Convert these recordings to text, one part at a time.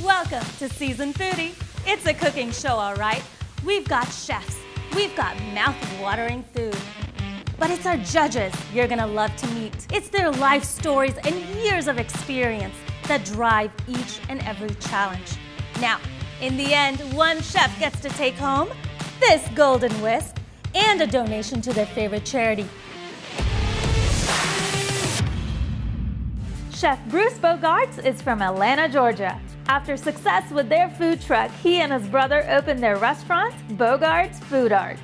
Welcome to Seasoned Foodie. It's a cooking show, all right? We've got chefs. We've got mouth-watering food. But it's our judges you're gonna love to meet. It's their life stories and years of experience that drive each and every challenge. Now, in the end, one chef gets to take home this golden whisk and a donation to their favorite charity. Chef Bruce Bogarts is from Atlanta, Georgia. After success with their food truck, he and his brother opened their restaurant, Bogart's Food Arts.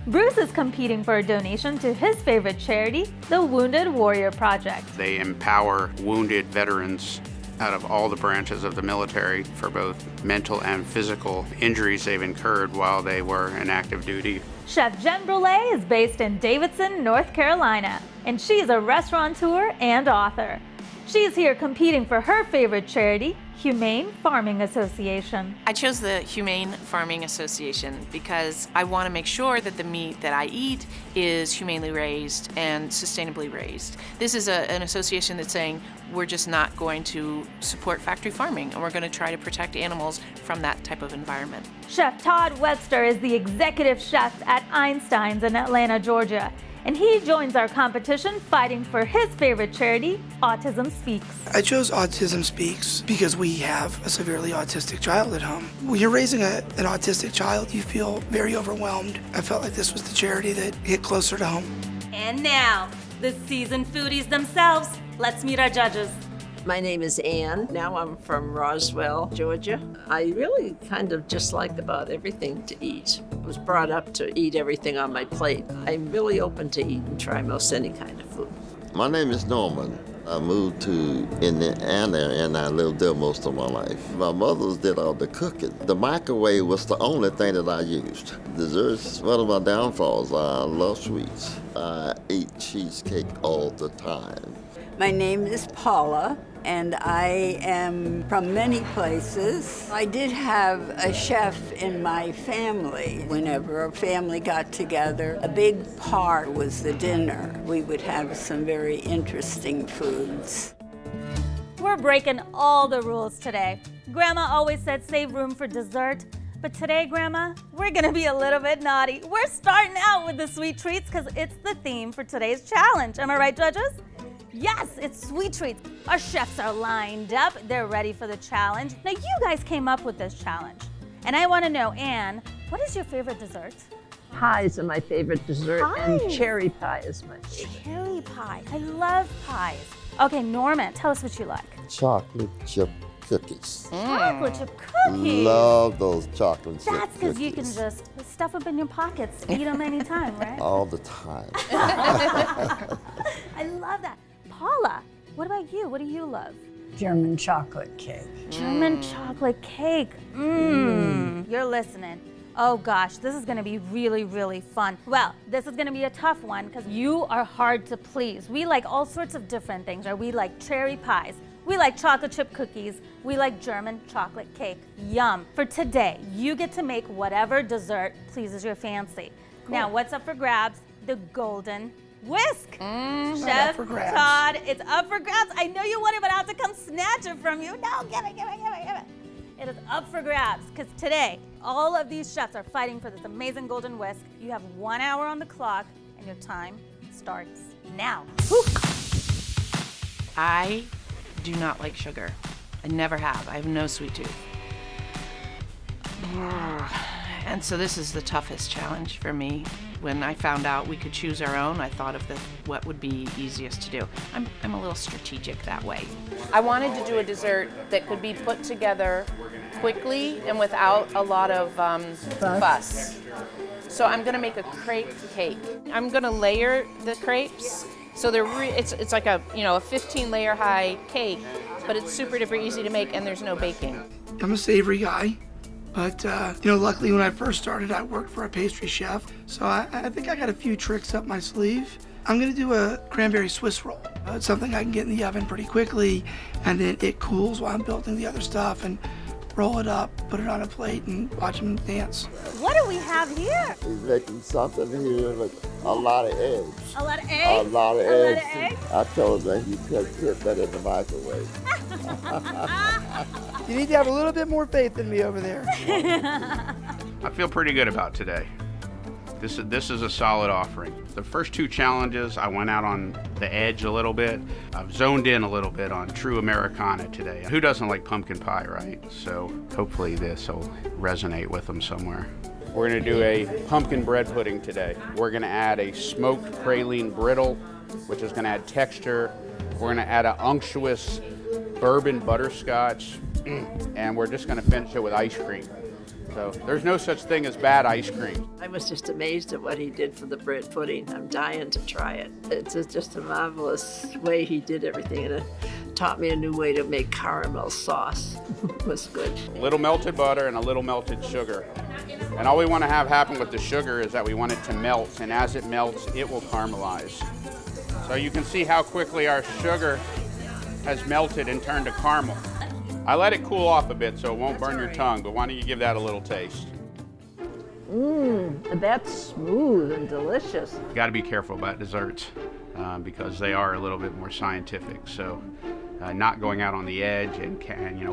Bruce is competing for a donation to his favorite charity, the Wounded Warrior Project. They empower wounded veterans out of all the branches of the military for both mental and physical injuries they've incurred while they were in active duty. Chef Jen Brule is based in Davidson, North Carolina, and she's a restaurateur and author. She's here competing for her favorite charity, Humane Farming Association. I chose the Humane Farming Association because I want to make sure that the meat that I eat is humanely raised and sustainably raised. This is an association that's saying we're just not going to support factory farming, and we're going to try to protect animals from that type of environment. Chef Todd Webster is the executive chef at Einstein's in Atlanta, Georgia. And he joins our competition fighting for his favorite charity, Autism Speaks. I chose Autism Speaks because we have a severely autistic child at home. When you're raising an autistic child, you feel very overwhelmed. I felt like this was the charity that hit closer to home. And now, the seasoned foodies themselves. Let's meet our judges. My name is Ann. Now I'm from Roswell, Georgia. I really kind of just like about everything to eat. I was brought up to eat everything on my plate. I'm really open to eat and try most any kind of food. My name is Norman. I moved to Indiana and I lived there most of my life. My mother did all the cooking. The microwave was the only thing that I used. Desserts, one of my downfalls. I love sweets. I eat cheesecake all the time. My name is Paula, and I am from many places. I did have a chef in my family. Whenever a family got together, a big part was the dinner. We would have some very interesting foods. We're breaking all the rules today. Grandma always said save room for dessert. But today, Grandma, we're gonna be a little bit naughty. We're starting out with the sweet treats because it's the theme for today's challenge. Am I right, judges? Yes, it's sweet treats. Our chefs are lined up. They're ready for the challenge. Now, you guys came up with this challenge. And I want to know, Anne, what is your favorite dessert? Pies are my favorite dessert, Pies. and cherry pie is my favorite. Cherry pie. I love pies. Okay, Norman, tell us what you like. Chocolate chip cookies. Chocolate chip cookies. Love those chocolate chip cookies. That's because you can just stuff them in your pockets, eat them anytime, right? All the time. I love that. Paula, what about you? What do you love? German chocolate cake. German chocolate cake. You're listening. Oh gosh, this is gonna be really, really fun. Well, this is gonna be a tough one because you are hard to please. We like all sorts of different things, right? We like cherry pies. We like chocolate chip cookies. We like German chocolate cake. Yum. For today, you get to make whatever dessert pleases your fancy. Cool. Now, what's up for grabs? The golden whisk. Chef Todd, it's up for grabs. I know you want it, but I have to come snatch it from you. No, give it, give it, give it, give it. It is up for grabs because today, all of these chefs are fighting for this amazing golden whisk. You have 1 hour on the clock and your time starts now. Whew. I do not like sugar. I never have. I have no sweet tooth. And so this is the toughest challenge for me. When I found out we could choose our own, I thought of what would be easiest to do. I'm a little strategic that way. I wanted to do a dessert that could be put together quickly and without a lot of fuss. So I'm gonna make a crepe cake. I'm gonna layer the crepes. So it's like a 15-layer high cake, but it's super duper easy to make and there's no baking. I'm a savory guy, but luckily when I first started, I worked for a pastry chef, so I think I got a few tricks up my sleeve. I'm gonna do a cranberry Swiss roll. It's something I can get in the oven pretty quickly, and then it cools while I'm building the other stuff, and roll it up, put it on a plate, and watch them dance. What do we have here? He's making something here with a lot of eggs. A lot of eggs? A lot of eggs. A lot of eggs. I told him that he could put that in the microwave. You need to have a little bit more faith in me over there. I feel pretty good about today. This is a solid offering. The first two challenges, I went out on the edge a little bit. I've zoned in a little bit on true Americana today. Who doesn't like pumpkin pie, right? So hopefully this will resonate with them somewhere. We're gonna do a pumpkin bread pudding today. We're gonna add a smoked praline brittle, which is gonna add texture. We're gonna add an unctuous bourbon butterscotch, and we're just gonna finish it with ice cream. So there's no such thing as bad ice cream. I was just amazed at what he did for the bread pudding. I'm dying to try it. It's just a marvelous way he did everything, and it taught me a new way to make caramel sauce. It was good. A little melted butter and a little melted sugar. And all we want to have happen with the sugar is that we want it to melt, and as it melts, it will caramelize. So you can see how quickly our sugar has melted and turned to caramel. I let it cool off a bit so it won't burn your tongue, but why don't you give that a little taste? That's smooth and delicious. You got to be careful about desserts because they are a little bit more scientific. So not going out on the edge and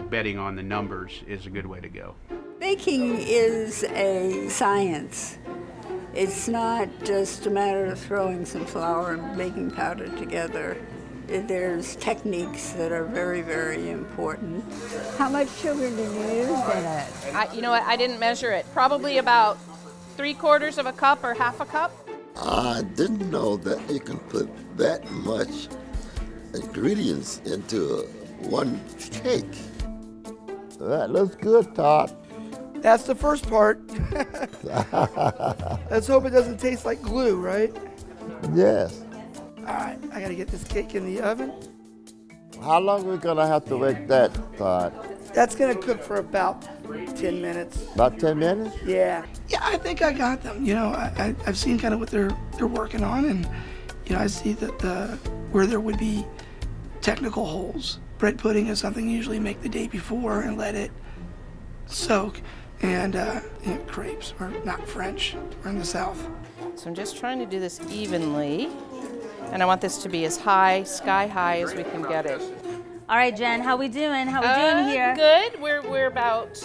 betting on the numbers is a good way to go. Baking is a science. It's not just a matter of throwing some flour and baking powder together. There's techniques that are very, very important. How much sugar did you use in it? You know what, I didn't measure it. Probably about 3/4 of a cup or half a cup. I didn't know that you can put that much ingredients into one cake. That looks good, Todd. That's the first part. Let's hope it doesn't taste like glue, right? Yes. All right, I gotta get this cake in the oven. How long are we gonna have to wait that, Todd? That's gonna cook for about 10 minutes. About 10 minutes? Yeah. Yeah, I think I got them. You know, I've seen kind of what they're working on, and you know, I see that where there would be technical holes. Bread pudding is something you usually make the day before and let it soak. And crepes, or not French, we're in the South. So I'm just trying to do this evenly. And I want this to be as high, sky high as we can get it. All right, Jen, how we doing? How we doing here? Good. We're about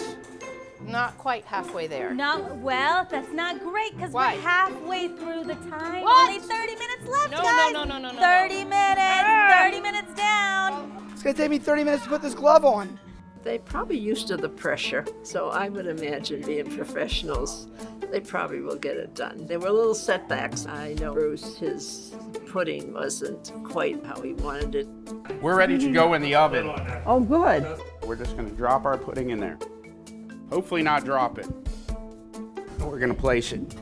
not quite halfway there. Well, that's not great because we're halfway through the time. What? Only 30 minutes left, No, guys. no. 30 minutes. 30 minutes down. It's gonna take me 30 minutes to put this glove on. They're probably used to the pressure, so I would imagine being professionals, they probably will get it done. There were little setbacks. I know Bruce, his pudding wasn't quite how he wanted it. We're ready to go in the oven. Oh, good. We're just gonna drop our pudding in there. Hopefully not drop it. We're gonna place it.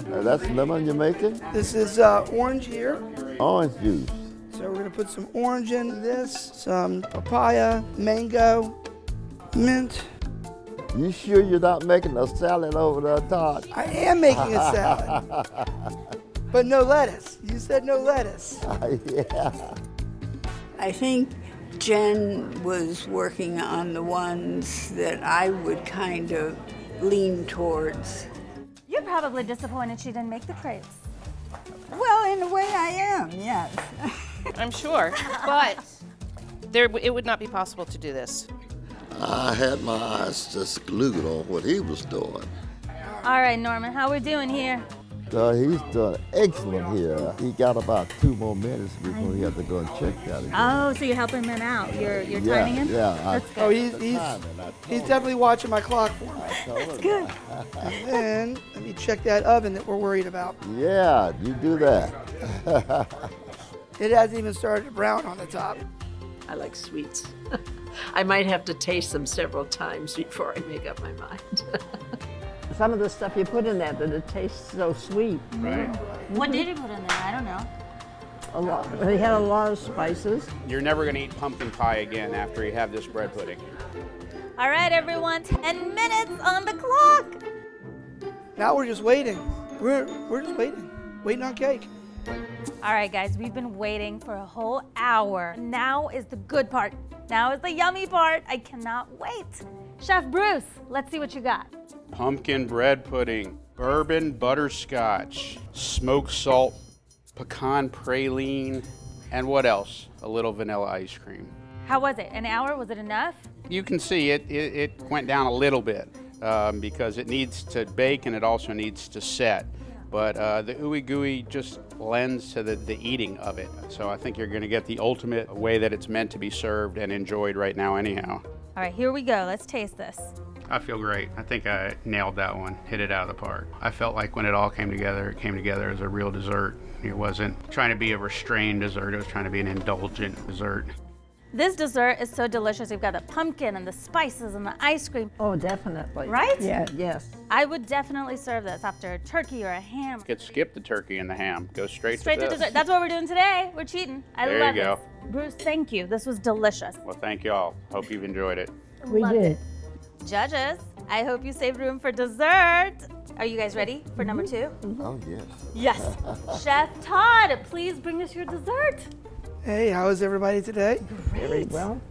That's lemon you're making? This is orange here. Orange juice. So we're gonna put some orange in this, some papaya, mango, mint. You sure you're not making a salad over there, Todd? I am making a salad, but no lettuce. You said no lettuce. Yeah. I think Jen was working on the ones that I would kind of lean towards. You're probably disappointed she didn't make the crepes. Well, in a way I am, yes. I'm sure, but it would not be possible to do this. I had my eyes just glued on what he was doing. All right, Norman, how we doing here? He's doing excellent here. He got about 2 more minutes before he had to go and check that again. Oh, so you're helping him out. You're timing him? Yeah. That's good. Oh, he's definitely watching my clock for me. That's good. And then let me check that oven that we're worried about. Yeah, you do that. It hasn't even started to brown on the top. I like sweets. I might have to taste them several times before I make up my mind. Some of the stuff you put in that it tastes so sweet. Right. What did you put in there? I don't know. A lot. They had a lot of spices. You're never gonna eat pumpkin pie again after you have this bread pudding. All right, everyone, 10 minutes on the clock. Now we're just waiting. We're just waiting on cake. All right, guys, we've been waiting for a whole hour. Now is the good part. Now is the yummy part. I cannot wait. Chef Bruce, let's see what you got. Pumpkin bread pudding, bourbon butterscotch, smoked salt, pecan praline, and what else? A little vanilla ice cream. How was it? An hour? Was it enough? You can see it went down a little bit because it needs to bake and it also needs to set. But the ooey gooey just lends to the eating of it. So I think you're going to get the ultimate way that it's meant to be served and enjoyed right now anyhow. All right, here we go. Let's taste this. I feel great. I think I nailed that one, hit it out of the park. I felt like when it all came together as a real dessert. It wasn't trying to be a restrained dessert, it was trying to be an indulgent dessert. This dessert is so delicious. You've got the pumpkin and the spices and the ice cream. Oh, definitely. Right? Yeah, yes. I would definitely serve this after a turkey or a ham. You could skip the turkey and the ham, go straight to this. dessert. That's what we're doing today. We're cheating. I there love you go. this. Bruce, thank you. This was delicious. Well, thank you all. Hope you've enjoyed it. We did. Judges, I hope you saved room for dessert. Are you guys ready for number 2? Oh, yes. Yes. Chef Todd, please bring us your dessert. Hey, how is everybody today? Very well.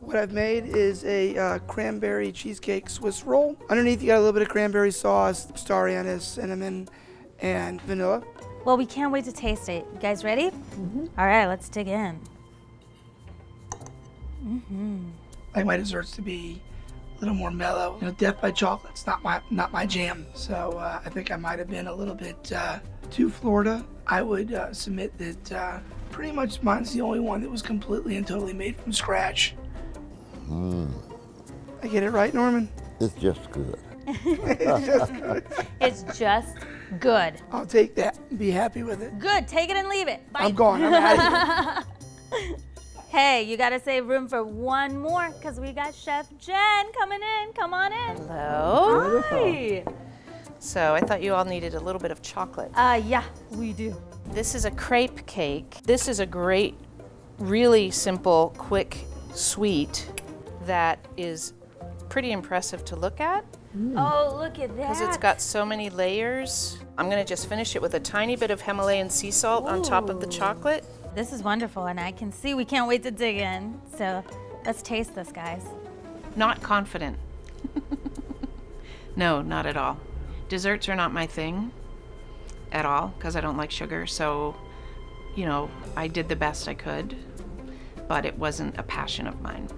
What I've made is a cranberry cheesecake Swiss roll. Underneath, you got a little bit of cranberry sauce, star anise, cinnamon, and vanilla. Well, we can't wait to taste it. You guys ready? All right, let's dig in. I like my desserts to be a little more mellow. You know, death by chocolate's not my jam. So I think I might have been a little bit too Florida. I would submit that pretty much mine's the only one that was completely and totally made from scratch. I get it right, Norman? It's just good. It's just good. I'll take that and be happy with it. Good, take it and leave it. Bye. I'm gone, I'm out of here. Hey, you gotta save room for one more because we got Chef Jen coming in. Come on in. Hello. Hi. So I thought you all needed a little bit of chocolate. Yeah, we do. This is a crepe cake. This is a great, really simple, quick, sweet that is pretty impressive to look at. Oh, look at that. Because it's got so many layers. I'm gonna just finish it with a tiny bit of Himalayan sea salt on top of the chocolate. This is wonderful, and I can see we can't wait to dig in. So let's taste this, guys. Not confident. No, not at all. Desserts are not my thing at all because I don't like sugar. So, you know, I did the best I could, but it wasn't a passion of mine.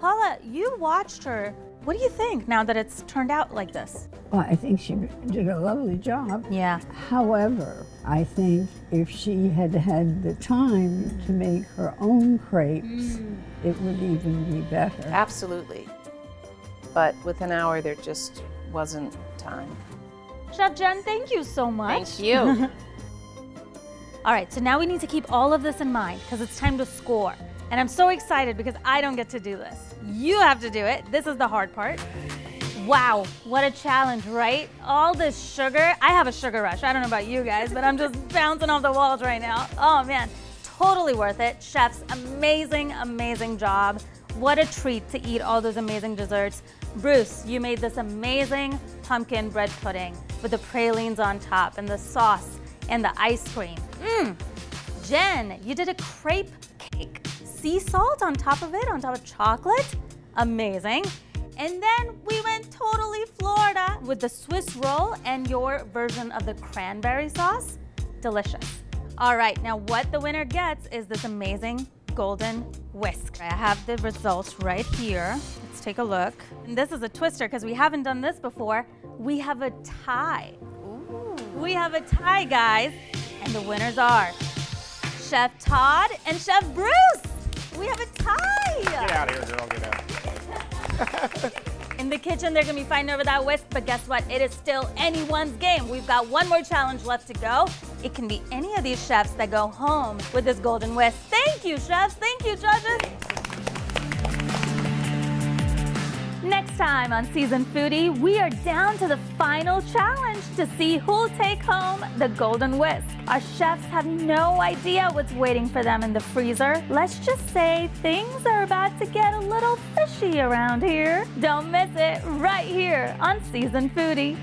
Paula, you watched her. What do you think now that it's turned out like this? Well, I think she did a lovely job. Yeah. However, I think if she had had the time to make her own crepes, it would even be better. Absolutely. But with an hour, there just wasn't time. Chef Jen, thank you so much. Thank you. All right, so now we need to keep all of this in mind because it's time to score. And I'm so excited because I don't get to do this. You have to do it. This is the hard part. Wow, what a challenge, right? All this sugar. I have a sugar rush. I don't know about you guys, but I'm just bouncing off the walls right now. Oh man, totally worth it. Chef's amazing, amazing job. What a treat to eat all those amazing desserts. Bruce, you made this amazing pumpkin bread pudding with the pralines on top and the sauce and the ice cream. Jen, you did a crepe cake. Sea salt on top of it, on top of chocolate. Amazing. And then we went totally Florida with the Swiss roll and your version of the cranberry sauce. Delicious. All right, now what the winner gets is this amazing golden whisk. I have the results right here. Let's take a look. And this is a twister because we haven't done this before. We have a tie. Ooh. We have a tie, guys. And the winners are Chef Todd and Chef Bruce. We have a tie. Get out of here, girl, get out. In the kitchen, they're gonna be fighting over that whisk, but guess what? It is still anyone's game. We've got one more challenge left to go. It can be any of these chefs that go home with this golden whisk. Thank you, chefs. Thank you, judges. Next time on Seasoned Foodie, we are down to the final challenge to see who'll take home the golden whisk. Our chefs have no idea what's waiting for them in the freezer. Let's just say things are about to get a little fishy around here. Don't miss it right here on Seasoned Foodie.